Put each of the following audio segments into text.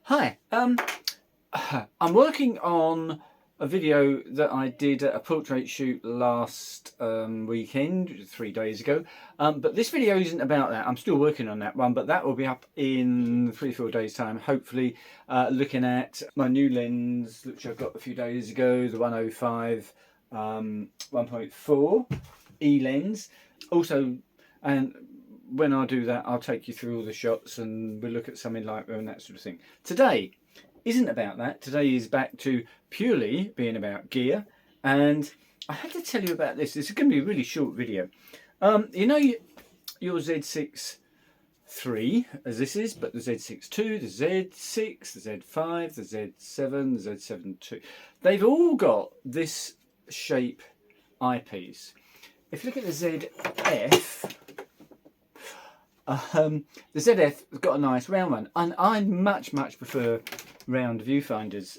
Hi, I'm working on a video that I did at a portrait shoot last weekend, 3 days ago. But this video isn't about that. I'm still working on that one, but that will be up in 3-4 days time, hopefully, looking at my new lens, which I got a few days ago, the 105 1.4 E lens. Also, and when I do that, I'll take you through all the shots and we'll look at something like and that sort of thing. Today isn't about that. Today is back to purely being about gear, and I had to tell you about this. This is going to be a really short video. You know your Z6 III, as this is, but the Z6 II, the Z6, the Z5, the Z7, the Z7 II, they've all got this shape eyepiece. If you look at the ZF, the ZF has got a nice round one, and I much prefer round viewfinders.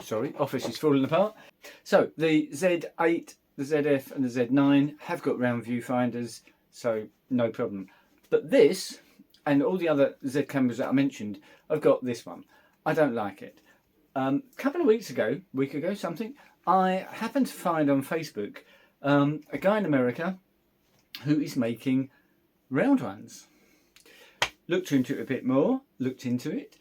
Sorry, office is falling apart. So the Z8, the ZF and the Z9 have got round viewfinders, so no problem. But this and all the other Z cameras that I mentioned, I've got this one. I don't like it. A couple of weeks ago, week ago something, I happened to find on Facebook a guy in America who is making round ones. Looked into it a bit more, looked into it.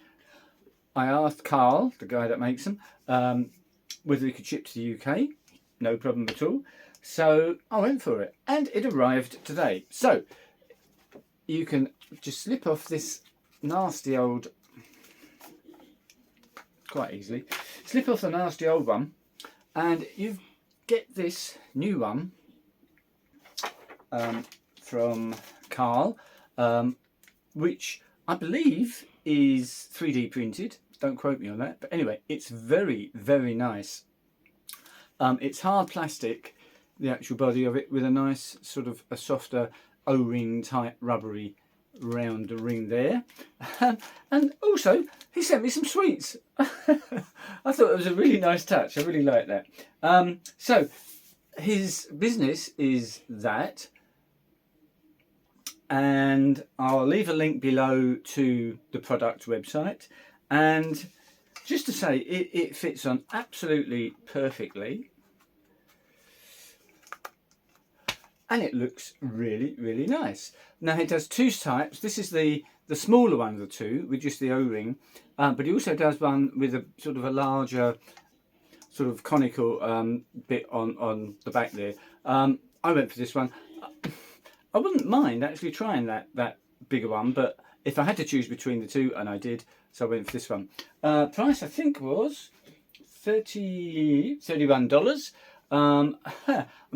I asked Carl, the guy that makes them, whether he could ship to the UK. No problem at all. So I went for it, and it arrived today. So you can just slip off this nasty old, quite easily, slip off the nasty old one, and you get this new one from Carl, which I believe is 3D printed. Don't quote me on that, but anyway, it's very nice. It's hard plastic, the actual body of it, with a nice sort of a softer O-ring type rubbery round ring there. And also he sent me some sweets. I thought it was a really nice touch. I really like that. So his business is that, and I'll leave a link below to the product website. And just to say, it fits on absolutely perfectly, and it looks really nice. Now it does two types. This is the smaller one of the two, with just the O-ring, but he also does one with a sort of a larger sort of conical bit on the back there. I went for this one. I wouldn't mind actually trying that bigger one, but if I had to choose between the two, and I did, so I went for this one. Price I think was $31. I'm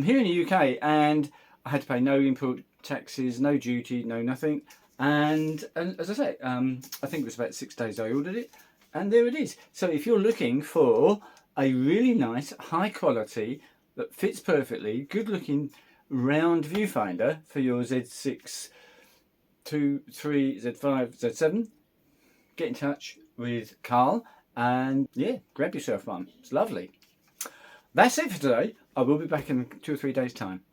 here in the UK, and I had to pay no import taxes, no duty, no nothing. And as I say, I think it was about 6 days I ordered it, and there it is. So if you're looking for a really nice, high quality, that fits perfectly, good looking round viewfinder for your Z6, 2, 3, Z5, Z7, get in touch with Carl, and yeah, grab yourself one. It's lovely. That's it for today. I will be back in 2 or 3 days time.